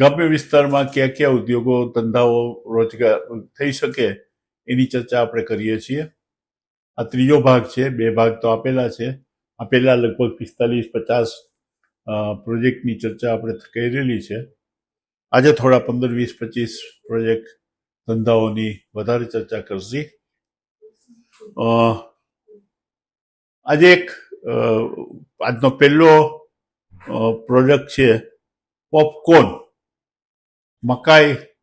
ગ્રામ્ય વિસ્તારમાં ક્યાં ક્યાં ઉદ્યોગો ધંધાઓ રોજગાર થઈ શકે એની ચર્ચા આપણે કરીએ છીએ. આ ત્રીજો ભાગ છે. 2 ભાગ તો આપેલા છે. આપેલા લગભગ 45-50 પ્રોજેક્ટની ચર્ચા આપણે કરેલી છે. આજે થોડા 15-20-25 પ્રોજેક્ટ ધંધાઓની વધારે ચર્ચા કરશી. આજે એક આજનો પહેલો પ્રોજેક્ટ છે પોપકોર્ન.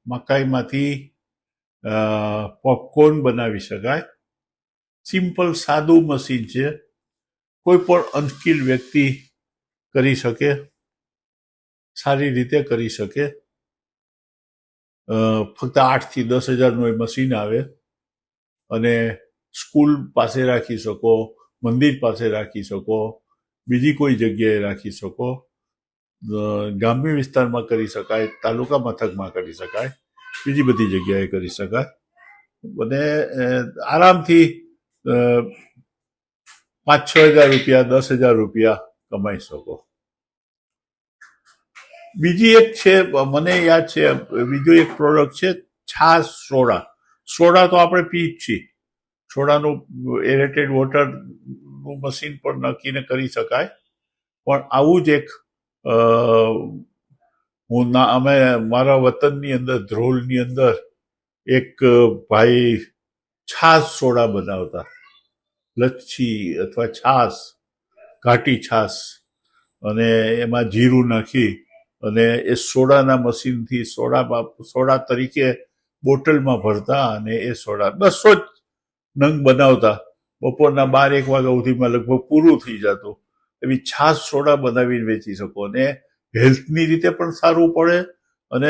મકાઈમાંથી પોપકોર્ન બનાવી શકાય. સિમ્પલ સાદું મશીન છે. કોઈ પણ અનસ્કિલ વ્યક્તિ કરી શકે, સારી રીતે કરી શકે. ફક્ત 8 થી 10 હજારનું એ મશીન આવે અને સ્કૂલ પાસે રાખી શકો, મંદિર પાસે રાખી શકો, બીજી કોઈ જગ્યાએ રાખી શકો. ગ્રામ્ય વિસ્તારમાં કરી શકાય, તાલુકા મથકમાં કરી શકાય, બીજી બધી જગ્યાએ કરી શકાય અને આરામથી 5-6 હજાર રૂપિયા, 10 હજાર રૂપિયા કમાઈ શકો. બીજી એક છે, મને યાદ છે, બીજો એક પ્રોડક્ટ છે છાશ સોડા. સોડા તો આપણે પી જ છીએ. સોડાનું એરેટેડ વોટરનું મશીન પણ નાખીને કરી શકાય. પણ આવું જ એક અમે મારા વતનની અંદર, ધ્રોલની અંદર એક ભાઈ છાશ સોડા બનાવતા. લચ્છી અથવા છાશ, ઘાટી છાશ, અને એમાં જીરું નાખી અને એ સોડાના મશીનથી સોડા તરીકે બોટલમાં ભરતા અને એ સોડા 200 જ નંગ બનાવતા. બપોરના 12-1 વાગ્યા સુધીમાં લગભગ પૂરું થઈ જતું. એવી છાશ સોડા બનાવીને વેચી શકો અને હેલ્થની રીતે પણ સારું પડે અને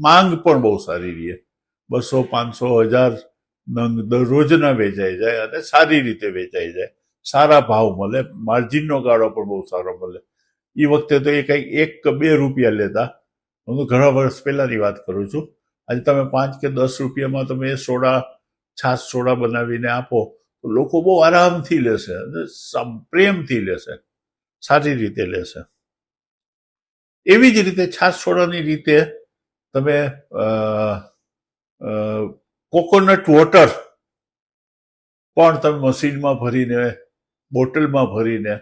માંગ પણ બહુ સારી રહે. 200, 500, 1000 નંગ દરરોજના વેચાઈ જાય અને સારી રીતે વેચાઈ જાય. સારા ભાવ મળે, માર્જિનનો ગાળો પણ બહુ સારો મળે. એ વખતે તો એ કંઈક 1 કે 2 રૂપિયા લેતા. હું તો ઘણા વર્ષ પહેલાની વાત કરું છું. આજે તમે 5 કે 10 રૂપિયામાં તમે એ છાશ સોડા બનાવીને આપો તો લોકો બહુ આરામથી લેશે અને પ્રેમથી લેશે, સારી રીતે લેશે. એવી જ રીતે છાશ સોડાની રીતે તમે કોકોનટ વોટર પણ તમે મશીનમાં ભરીને, બોટલમાં ભરીને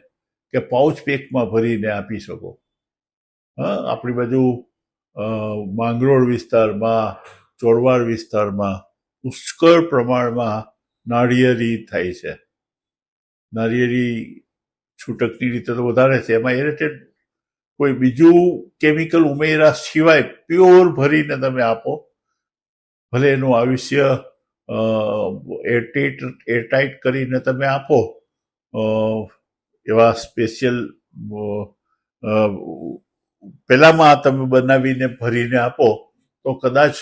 કે પાઉચ પેકમાં ભરીને આપી શકો. આપણી બાજુ માંગરોળ વિસ્તારમાં, ચોરવાડ વિસ્તારમાં પુષ્કળ પ્રમાણમાં નાળિયેરી થાય છે. નાળિયેરી છૂટકની રીતે તો વધારે છે. એમાં એરેટેડ કોઈ બીજું કેમિકલ ઉમેરા સિવાય પ્યોર ભરીને તમે આપો. ભલે એનું આયુષ્ય એરટાઈટ કરીને તમે આપો, એવા સ્પેશિયલ પહેલામાં તમે બનાવીને ભરીને આપો તો કદાચ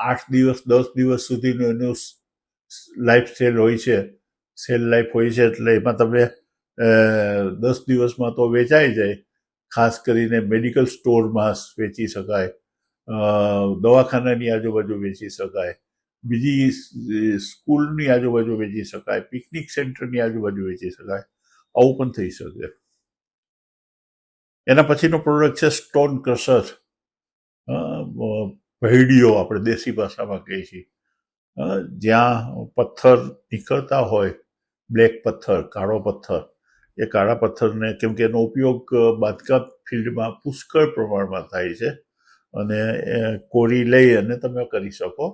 8 દિવસ 10 દિવસ સુધીનું એનું લાઈફ સેલ હોય છે. સેલ લાઈફ હોય છે એટલે એમાં તમે 10 દિવસમાં તો વેચાઈ જાય. ખાસ કરીને મેડિકલ સ્ટોરમાં વેચી શકાય, દવાખાનાની આજુબાજુ વેચી શકાય, બીજી સ્કૂલની આજુબાજુ વેચી શકાય, પિકનિક સેન્ટરની આજુબાજુ વેચી શકાય. આવું પણ થઈ શકે. એના પછીનો પ્રોડક્ટ છે સ્ટોન ક્રશર. ભેડીઓ આપણે દેશી ભાષામાં કહીએ છીએ. જ્યાં પથ્થર નીકળતા હોય, બ્લેક પથ્થર, કાળો પથ્થર, એ કાળા પથ્થરને, કેમ કે એનો ઉપયોગ બાંધકામ ફિલ્ડમાં પુષ્કળ પ્રમાણમાં થાય છે અને કોરી લઈ અને તમે કરી શકો.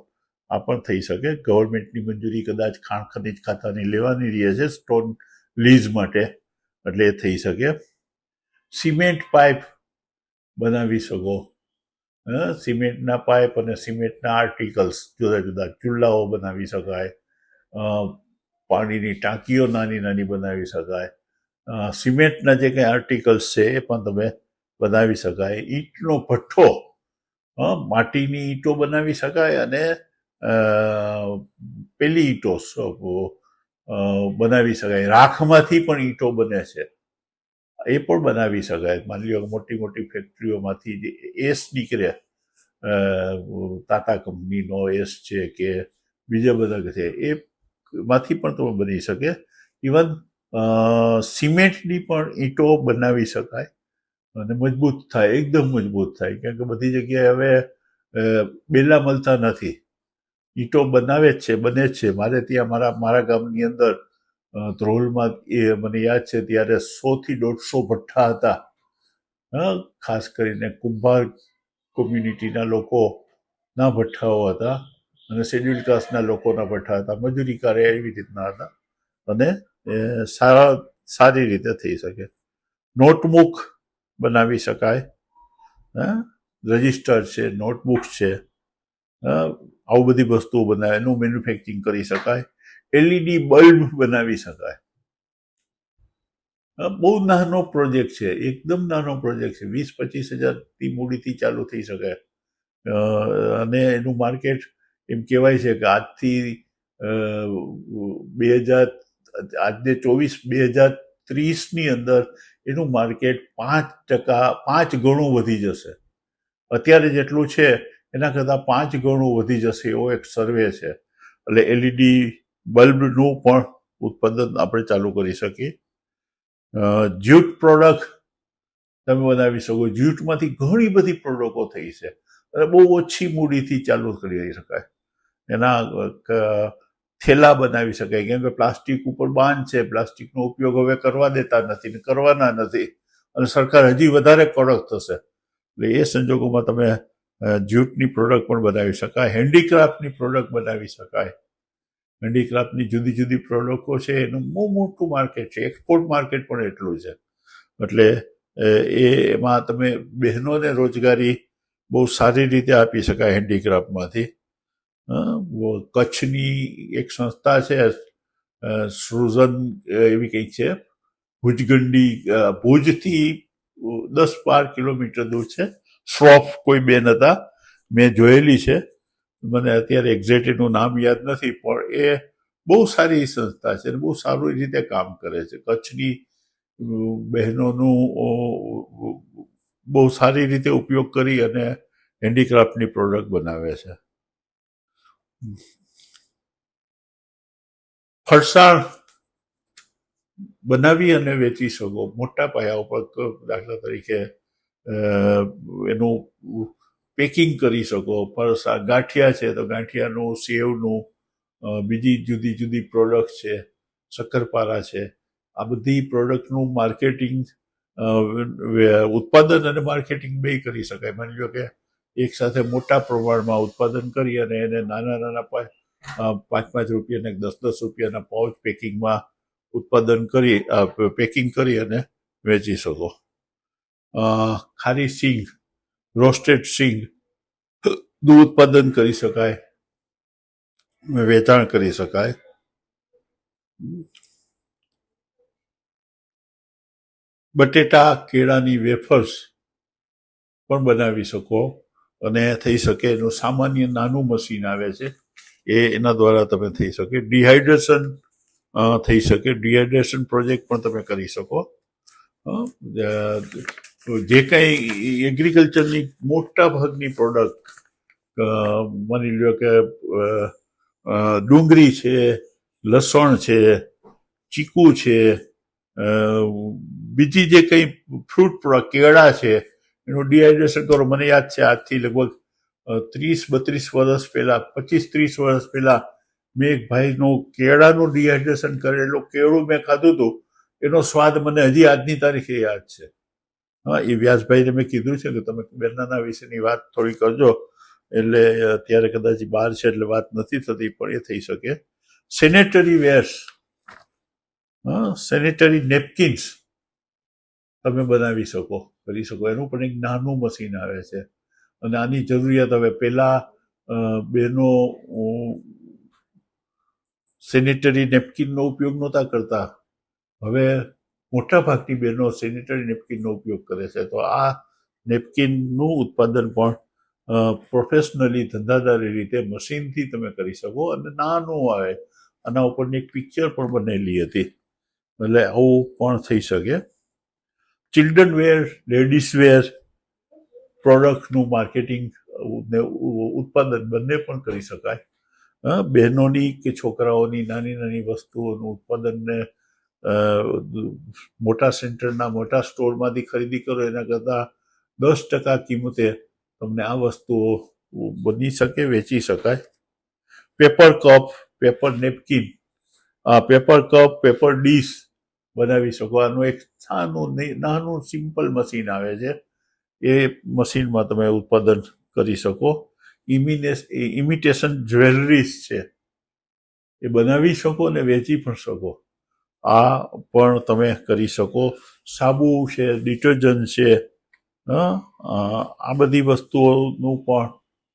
આ પણ થઈ શકે. ગવર્મેન્ટની મંજૂરી કદાચ ખાણ ખનીજ ખાતાની લેવાની રહે છે સ્ટોન લીઝ માટે, એટલે એ થઈ શકે. સિમેન્ટ પાઇપ બનાવી શકો. સિમેન્ટના પાઇપ અને સિમેન્ટના આર્ટિકલ્સ, જુદા જુદા ચૂલાઓ બનાવી શકાય. પાણીની ટાંકીઓ નાની નાની બનાવી શકાય. સિમેન્ટના જે કંઈ આર્ટિકલ્સ છે એ પણ તમે બનાવી શકાય. ઈંટનો ભઠ્ઠો, માટીની ઈંટો બનાવી શકાય અને પેલી ઈંટો બનાવી શકાય. રાખમાંથી પણ ઈંટો બને છે, એ પણ બનાવી શકાય. માની લો મોટી મોટી ફેક્ટરીઓમાંથી જે એસ નીકળે, ટાટા કંપનીનો એસ છે કે બીજા બધા છે, એમાંથી પણ તમે બની શકે. ઇવન સિમેન્ટની પણ ઈંટો બનાવી શકાય અને મજબૂત થાય, એકદમ મજબૂત થાય. કેમ કે બધી જગ્યાએ હવે બેલા મળતા નથી. ઈંટો બનાવે જ છે, બને જ છે. મારે ત્યાં મારા ગામની અંદર ધ્રોલમાં એ મને યાદ છે ત્યારે 100 થી 150 ભઠ્ઠા હતા. ખાસ કરીને કુંભાર કોમ્યુનિટીના લોકોના ભઠ્ઠાઓ હતા અને શેડ્યુલ કાસ્ટના લોકોના ભઠ્ઠા હતા. મજૂરી કરે એવી રીતના હતા અને સારી રીતે થઈ શકે. નોટબુક બનાવી શકાય, રજિસ્ટર છે, નોટબુક છે, આવું બધી વસ્તુઓ બનાવે, એનું મેન્યુફેક્ચરિંગ કરી શકાય. LED બલ્બ બનાવી શકાય. બહુ નાનો પ્રોજેક્ટ છે, એકદમ નાનો પ્રોજેક્ટ છે. 20-25 હજારથી મૂડીથી ચાલુ થઈ શકે અને એનું માર્કેટ એમ કહેવાય છે કે આજથી 2030ની અંદર એનું માર્કેટ 5 ગણું વધી જશે. અત્યારે જેટલું છે એના કરતાં 5 ગણું વધી જશે એવો એક સર્વે છે. એટલે LED બલ્બનું પણ ઉત્પાદન આપણે ચાલુ કરી શકીએ. જ્યુટ પ્રોડક્ટ તમે બનાવી શકો. જ્યુટમાંથી ઘણી બધી પ્રોડક્ટો થઈ છે અને બહુ ઓછી મૂડીથી ચાલુ કરી શકાય. એના થેલા બનાવી શકાય. કેમ કે પ્લાસ્ટિક ઉપર બાન છે, પ્લાસ્ટિકનો ઉપયોગ હવે કરવા દેતા નથી ને કરવાના નથી અને સરકાર હજી વધારે કડક થશે. એટલે એ સંજોગોમાં તમે જ્યુટની પ્રોડક્ટ પણ બનાવી શકાય. હેન્ડીક્રાફ્ટની પ્રોડક્ટ બનાવી શકાય. હેન્ડીક્રાફ્ટની જુદી જુદી પ્રોડક્ટો છે, એનું બહુ મોટું માર્કેટ છે. એક્સપોર્ટ માર્કેટ પણ એટલું છે. એટલે એમાં તમે બહેનોને રોજગારી બહુ સારી રીતે આપી શકાય હેન્ડીક્રાફ્ટમાંથી. કચ્છની એક સંસ્થા છે, સૃજન એવી કંઈક છે, ભુજગંડી, ભુજથી 10-12 કિલોમીટર દૂર છે. શ્રોફ કોઈ બેન હતા, મેં જોયેલી છે. મને અત્યારે એક્ઝેક્ટ એનું નામ યાદ નથી, પણ એ બહુ સારી સંસ્થા છે, બહુ સારી રીતે કામ કરે છે. કચ્છની બહેનોનું બહુ સારી રીતે ઉપયોગ કરી અને હેન્ડીક્રાફ્ટની પ્રોડક્ટ બનાવે છે. ફરસાણ બનાવી અને વેચી શકો મોટા પાયા ઉપર. દાખલા તરીકે એનું પેકિંગ કરી શકો. ગાંઠિયા છે તો ગાંઠિયાનું, સેવનું, બીજી જુદી જુદી પ્રોડક્ટ છે, શક્કરપારા છે, આ બધી પ્રોડક્ટનું માર્કેટિંગ, ઉત્પાદન અને માર્કેટિંગ બે કરી શકાય. માની લો કે એક સાથે મોટા પ્રમાણમાં ઉત્પાદન કરી અને એને નાના નાના 5-5 રૂપિયા, 10-10 રૂપિયાના પાઉચ પેકિંગમાં ઉત્પાદન કરી પેકિંગ કરી અને વેચી શકો. ખારી સિંગ, રોસ્ટેડ સિંગ નું ઉત્પાદન કરી શકાય, વેચાણ કરી શકાય. બટેટા કેળાની વેફર્સ પણ બનાવી શકો અને થઈ શકે. એનું સામાન્ય નાનું મશીન આવે છે, એના દ્વારા તમે થઈ શકે. ડિહાઇડ્રેશન થઈ શકે. ડિહાઇડ્રેશન પ્રોજેક્ટ પણ તમે કરી શકો. જે કંઈ એગ્રીકલ્ચરની મોટા ભાગની પ્રોડક્ટ, માની લો કે ડુંગળી છે, લસણ છે, ચીકુ છે, બીજી જે કંઈ ફ્રૂટ પ્રોડક્ટ, કેળા છે, એનું ડિહાઇડ્રેશન કરો. મને યાદ છે આજથી લગભગ 30-32 વર્ષ પહેલા, 25-30 વર્ષ પહેલા મેં એક ભાઈનું કેળાનું ડિહાઇડ્રેશન કરેલું કેળું મેં ખાધું હતું. એનો સ્વાદ મને હજી આજની તારીખે યાદ છે. એ વ્યાસભાઈને મેં કીધું છે કે તમે બેનાના વિશેની વાત થોડી કરજો. એટલે અત્યારે કદાચ બહાર છે એટલે વાત નથી થતી, પણ એ થઈ શકે. સેનેટરી વેર્સ, સેનેટરી નેપકિન્સ તમે બનાવી શકો, કરી શકો. એનું પણ એક નાનું મશીન આવે છે અને આની જરૂરિયાત હવે પહેલા બહેનો સેનેટરી નેપકિનનો ઉપયોગ નહોતા કરતા. હવે મોટા ભાગની બહેનો સેનેટરી નેપકિનનો ઉપયોગ કરે છે. તો આ નેપકિનનું ઉત્પાદન પણ પ્રોફેશનલી, ધંધાદારી રીતે મશીનથી તમે કરી શકો અને નાનું આવે. આના ઉપરની એક પિક્ચર પણ બનેલી હતી. એટલે આવું પણ થઈ શકે. Children were, ladies wear પ્રોડક્ટનું marketing, ઉત્પાદન બંને પણ કરી શકાય. બહેનોની કે છોકરાઓની નાની નાની વસ્તુઓનું ઉત્પાદનને મોટા સેન્ટરના મોટા સ્ટોરમાંથી ખરીદી કરો એના કરતાં 10% કિંમતે તમને આ વસ્તુઓ બની શકે, વેચી શકાય. Paper cup, paper napkin, paper cup, paper dish બનાવી શકો. આનું એક નાનું સિમ્પલ મશીન આવે છે, એ મશીનમાં તમે ઉત્પાદન કરી શકો. ઇમિટેશન જ્વેલરીઝ છે, એ બનાવી શકો અને વેચી પણ શકો. આ પણ તમે કરી શકો. સાબુ છે, ડિટર્જન્ટ છે, આ બધી વસ્તુઓનું પણ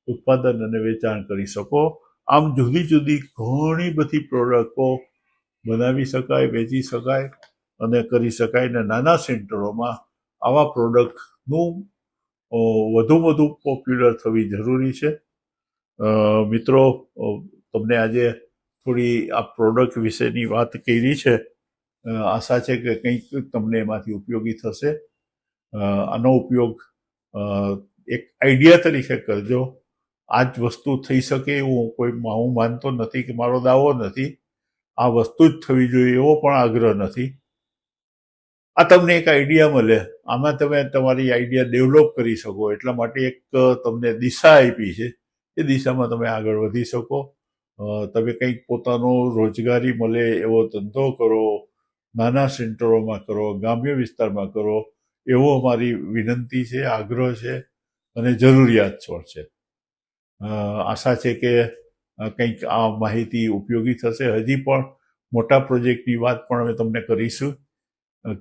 ઉત્પાદન અને વેચાણ કરી શકો. આમ જુદી જુદી ઘણી બધી પ્રોડક્ટો બનાવી શકાય, વેચી શકાય અને કરી શકાય. ને નાના સેન્ટરોમાં આવા પ્રોડક્ટનું વધુ પોપ્યુલર થવી જરૂરી છે. મિત્રો, તમને આજે થોડી આ પ્રોડક્ટ વિશેની વાત કરી છે. આશા છે કે કંઈક તમને એમાંથી ઉપયોગી થશે. આનો ઉપયોગ એક આઈડિયા તરીકે કરજો. આ જ વસ્તુ થઈ શકે એવું હું માનતો નથી, કે મારો દાવો નથી. આ વસ્તુ જ થવી જોઈએ એવો પણ આગ્રહ નથી. આ તમને એક આઈડિયા મળે, આમાં તમે તમારી આઈડિયા ડેવલપ કરી શકો, એટલા માટે એક તમને દિશા આપી છે. એ દિશામાં તમે આગળ વધી શકો. તમે કંઈક પોતાનો રોજગારી મળે એવો ધંધો કરો, નાના સેન્ટરોમાં કરો, ગ્રામ્ય વિસ્તારમાં કરો, એવો અમારી વિનંતી છે, આગ્રહ છે અને જરૂરિયાત પણ છે. આશા છે કે કંઈક આ માહિતી ઉપયોગી થશે. હજી પણ મોટા પ્રોજેક્ટની વાત પણ અમે તમને કરીશું.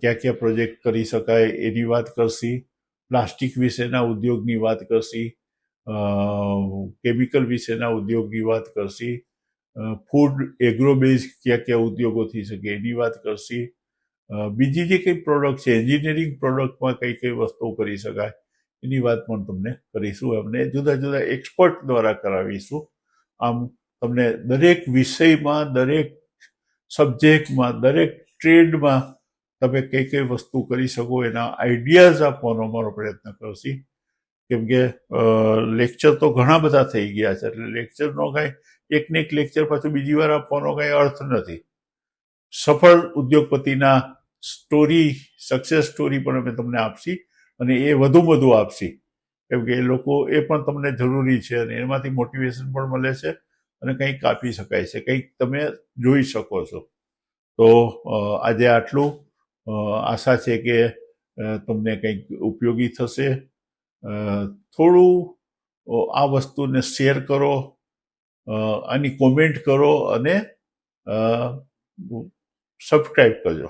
ક્યાં પ્રોજેક્ટ કરી શકાય એની વાત કરશી. પ્લાસ્ટિક વિશેના ઉદ્યોગની વાત કરશી. કેમિકલ વિશેના ઉદ્યોગની વાત કરશી. ફૂડ એગ્રોબેઝ ક્યાં ઉદ્યોગો થઈ શકે એની વાત કરશી. બીજી જે કંઈ પ્રોડક્ટ છે, એન્જિનિયરિંગ પ્રોડક્ટમાં કઈ વસ્તુઓ કરી શકાય એની વાત પણ તમને કરીશું. અમને જુદા જુદા એક્સપર્ટ દ્વારા કરાવીશું. આમ તમને દરેક વિષયમાં, દરેક સબ્જેક્ટમાં, દરેક ટ્રેડમાં તમે કઈ વસ્તુ કરી શકો એના આઈડિયાઝ આપવાનો અમારો પ્રયત્ન કરશી. કેમ કે લેક્ચર તો ઘણા બધા થઈ ગયા છે, એટલે લેક્ચરનો કાંઈ એકને એક લેક્ચર પાછું બીજી વાર આપવાનો કાંઈ અર્થ નથી. સફળ ઉદ્યોગપતિના સક્સેસ સ્ટોરી પણ અમે તમને આપશી, અને એ વધુ આપશી. કેમ કે એ પણ તમને જરૂરી છે, અને એમાંથી મોટિવેશન પણ મળે છે, અને કંઈક આપી શકાય છે, કંઈક તમે જોઈ શકો છો. તો આજે આટલું. આશા છે કે તમને કંઈક ઉપયોગી થશે. થોડું આ વસ્તુને શેર કરો, આની કોમેન્ટ કરો અને સબસ્ક્રાઈબ કરજો.